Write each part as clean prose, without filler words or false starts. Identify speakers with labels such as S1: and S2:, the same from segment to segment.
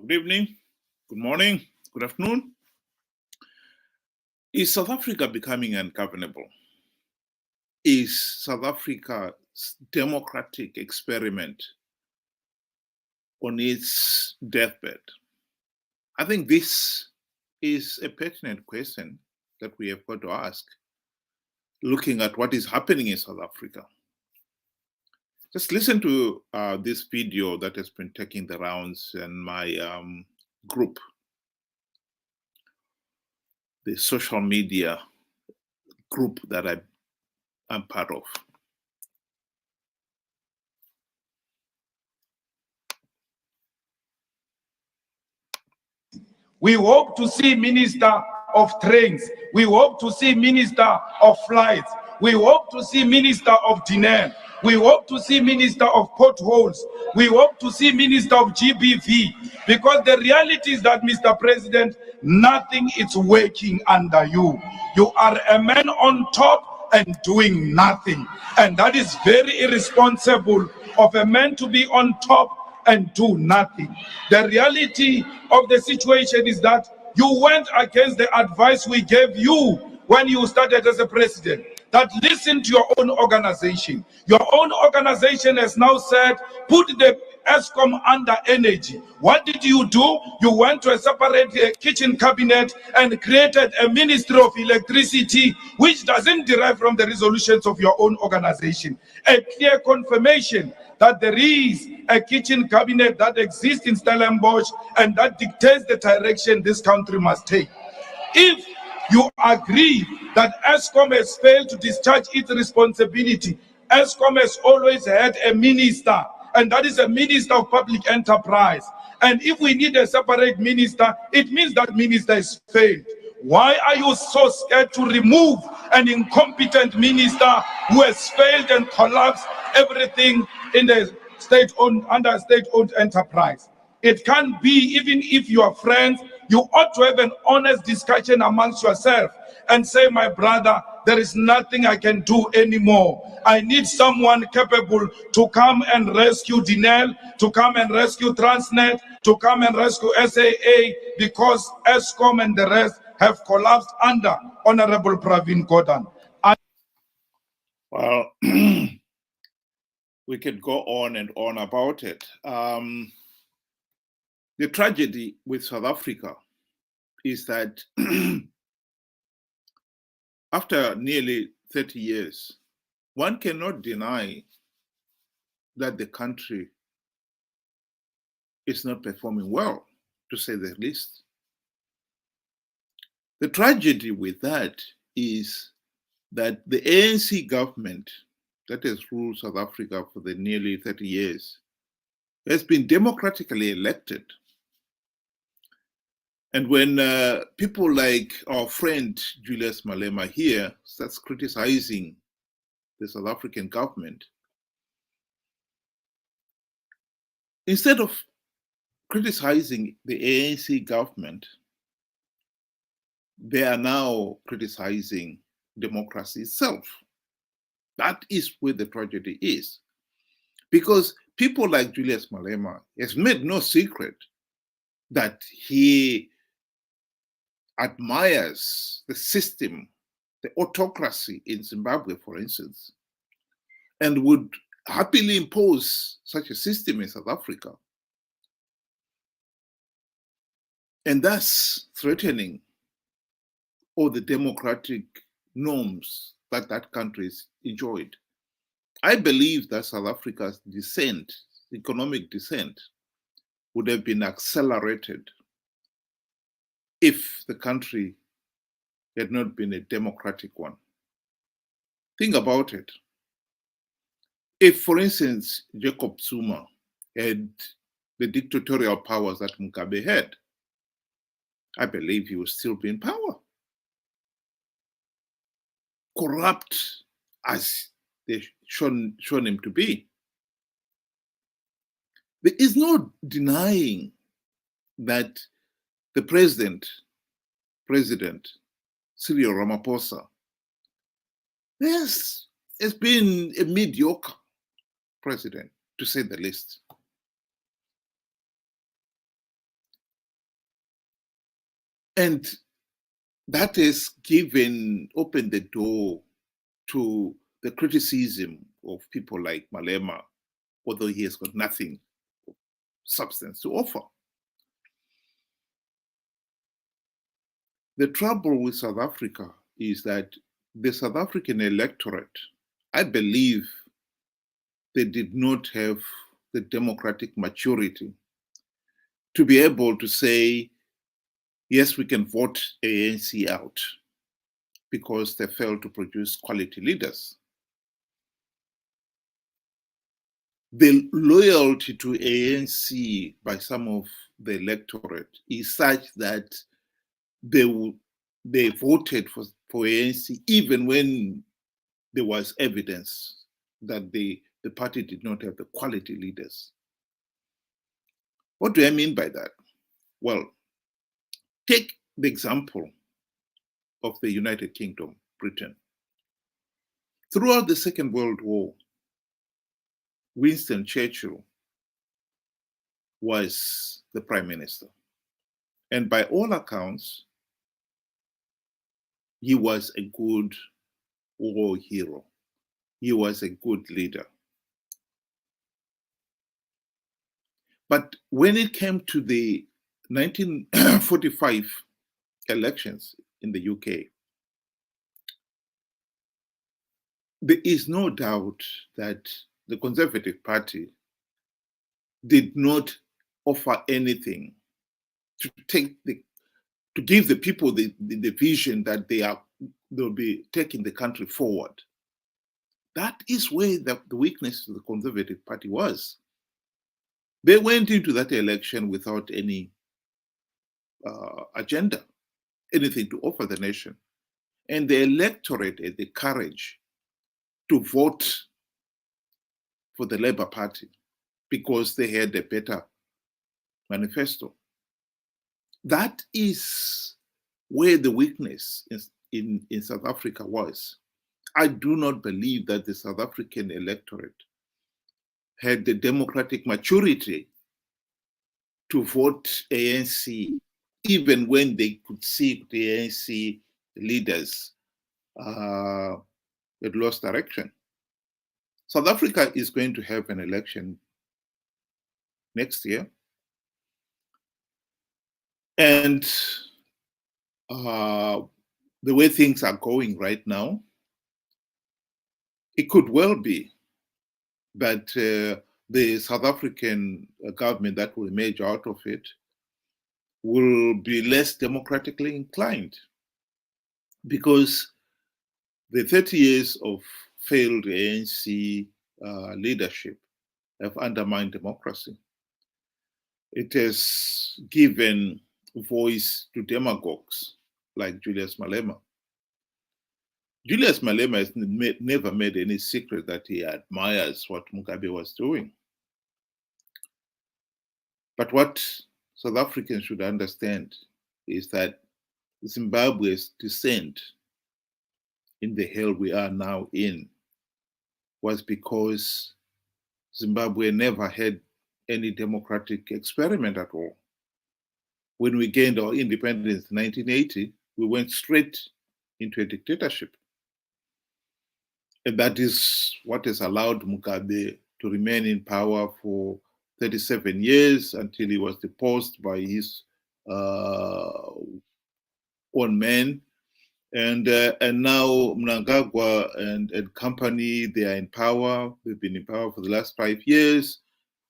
S1: Good evening, good morning, good afternoon. Is South Africa becoming ungovernable? Is South Africa's democratic experiment on its deathbed? I think this is a pertinent question that we have got to ask, looking at what is happening in South Africa. Just listen to this video that has been taking the rounds in my group, the social media group that I'm part of.
S2: We hope to see Minister of Trains. We hope to see Minister of Flights. We hope to see Minister of Dinner. We hope to see Minister of Potholes. We hope to see Minister of GBV. Because the reality is that, Mr. President, nothing is working under you. You are a man on top and doing nothing. And that is very irresponsible of a man to be on top and do nothing. The reality of the situation is that you went against the advice we gave you when you started as a president, that listen to your own organization. Your own organization has now said, put the ESCOM under energy. What did you do? You went to a separate kitchen cabinet and created a Ministry of Electricity, which doesn't derive from the resolutions of your own organization. A clear confirmation that there is a kitchen cabinet that exists in Stellenbosch and that dictates the direction this country must take. If you agree that ESCOM has failed to discharge its responsibility, ESCOM has always had a minister, and that is a Minister of Public Enterprise. And if we need a separate minister, it means that minister has failed. Why are you so scared to remove an incompetent minister who has failed and collapsed everything in the state-owned, under a state-owned enterprise? It can't be. Even if you are friends, you ought to have an honest discussion amongst yourself and say, my brother, there is nothing I can do anymore. I need someone capable to come and rescue Dinel, to come and rescue Transnet, to come and rescue SAA, because ESCOM and the rest have collapsed under Honorable Pravin Gordhan.
S1: Well, we could go on and on about it. The tragedy with South Africa is that after nearly 30 years, one cannot deny that the country is not performing well, to say the least. The tragedy with that is that the ANC government that has ruled South Africa for the nearly 30 years has been democratically elected. And when people like our friend Julius Malema here starts criticizing the South African government, instead of criticizing the ANC government, they are now criticizing democracy itself. That is where the tragedy is. Because people like Julius Malema has made no secret that he admires the system, the autocracy in Zimbabwe, for instance, and would happily impose such a system in South Africa, and thus threatening all the democratic norms that that country has enjoyed. I believe that South Africa's descent, economic descent, would have been accelerated if the country had not been a democratic one. Think about it. If, for instance, Jacob Zuma had the dictatorial powers that Mugabe had, I believe he would still be in power. Corrupt as they've shown him to be. There is no denying that the President Cyril Ramaphosa, has been a mediocre president, to say the least. And that has opened the door to the criticism of people like Malema, although he has got nothing of substance to offer. The trouble with South Africa is that the South African electorate, I believe, they did not have the democratic maturity to be able to say, yes, we can vote ANC out because they failed to produce quality leaders. The loyalty to ANC by some of the electorate is such that they voted for ANC even when there was evidence that the party did not have the quality leaders. What do I mean by that? Well, take the example of the United Kingdom, Britain. Throughout the Second World War, Winston Churchill was the prime minister. And by all accounts, he was a good war hero. He was a good leader. But when it came to the 1945 elections in the UK, there is no doubt that the Conservative Party did not offer anything to give the people the vision that they'll be taking the country forward. That is where the weakness of the Conservative Party was. They went into that election without any agenda, anything to offer the nation. And the electorate had the courage to vote for the Labour Party because they had a better manifesto. That is where the weakness in South Africa was. I do not believe that the South African electorate had the democratic maturity to vote ANC, even when they could see the ANC leaders had lost direction. South Africa is going to have an election next year. And the way things are going right now, it could well be that the South African government that will emerge out of it will be less democratically inclined, because the 30 years of failed ANC leadership have undermined democracy. It has given voice to demagogues like Julius Malema. Julius Malema has never made any secret that he admires what Mugabe was doing. But what South Africans should understand is that Zimbabwe's descent in the hell we are now in was because Zimbabwe never had any democratic experiment at all. When we gained our independence in 1980, we went straight into a dictatorship. And that is what has allowed Mugabe to remain in power for 37 years until he was deposed by his own men. And now Mnangagwa and company, they are in power. They've been in power for the last 5 years.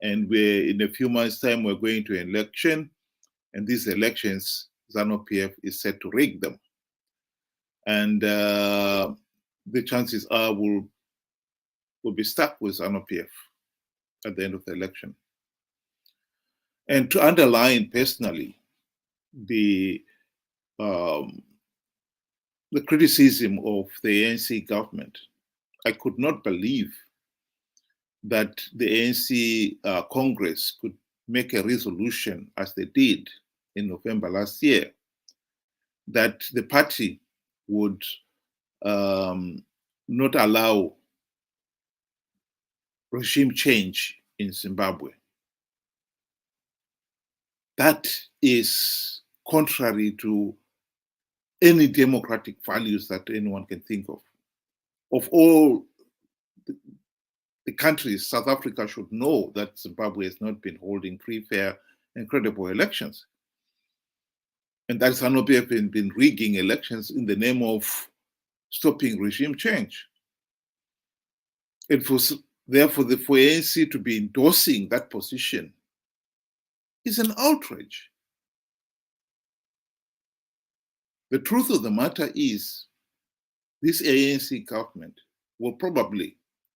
S1: And in a few months' time, we're going to an election. And these elections, Zanu PF is set to rig them. And the chances are we'll be stuck with Zanu PF at the end of the election. And to underline personally the criticism of the ANC government, I could not believe that the ANC Congress could make a resolution, as they did in November last year, that the party would not allow regime change in Zimbabwe. That is contrary to any democratic values that anyone can think of. Of all the countries, South Africa should know that Zimbabwe has not been holding free, fair, and credible elections. And that Zanu PF has been rigging elections in the name of stopping regime change. And therefore, for ANC to be endorsing that position is an outrage. The truth of the matter is, this ANC government will probably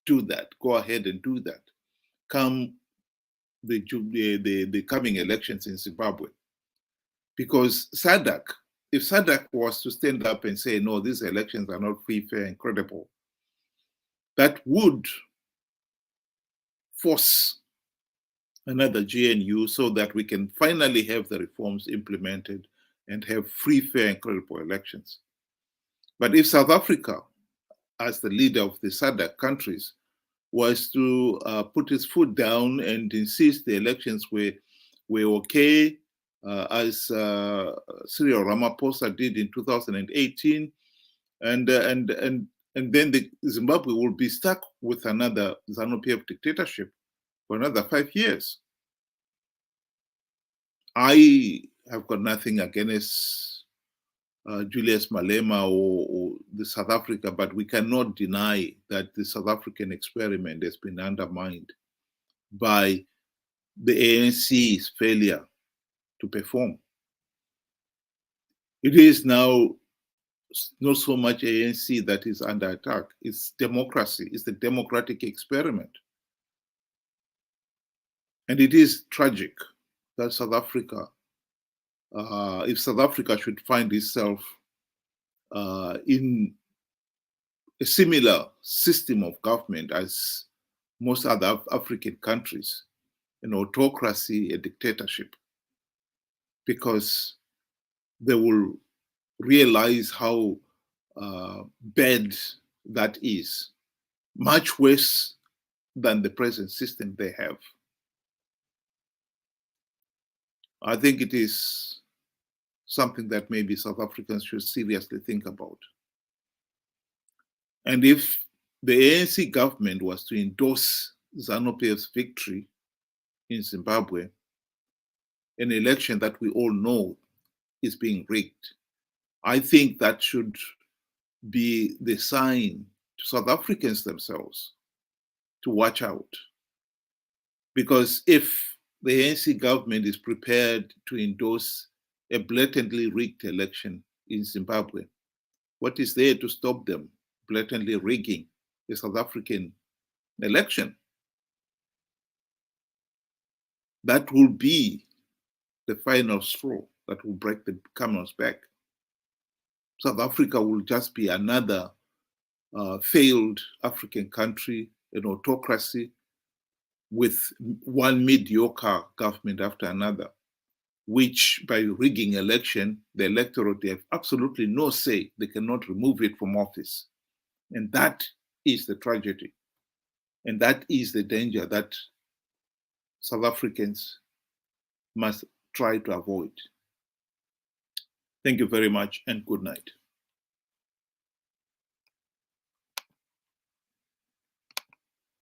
S1: do that, go ahead and do that, come the coming elections in Zimbabwe. Because SADC, if SADC was to stand up and say, no, these elections are not free, fair, and credible, that would force another GNU so that we can finally have the reforms implemented and have free, fair, and credible elections. But if South Africa, as the leader of the SADC countries, was to put its foot down and insist the elections were okay, as Cyril Ramaphosa did in 2018, and then Zimbabwe will be stuck with another Zanu PF dictatorship for another 5 years. I have got nothing against Julius Malema or the South Africa, but we cannot deny that the South African experiment has been undermined by the ANC's failure to perform. It is now not so much ANC that is under attack, it's democracy, it's the democratic experiment. And it is tragic that South Africa, if South Africa should find itself in a similar system of government as most other African countries, an autocracy, a dictatorship, because they will realize how bad that is, much worse than the present system they have. I think it is something that maybe South Africans should seriously think about. And if the ANC government was to endorse Zanu PF's victory in Zimbabwe, an election that we all know is being rigged, I think that should be the sign to South Africans themselves to watch out. Because if the ANC government is prepared to endorse a blatantly rigged election in Zimbabwe, what is there to stop them blatantly rigging the South African election? That will be the final straw that will break the camel's back. South Africa will just be another failed African country, an autocracy, with one mediocre government after another, which by rigging election, the electorate, they have absolutely no say. They cannot remove it from office. And that is the tragedy. And that is the danger that South Africans must try to avoid. Thank you very much and good night.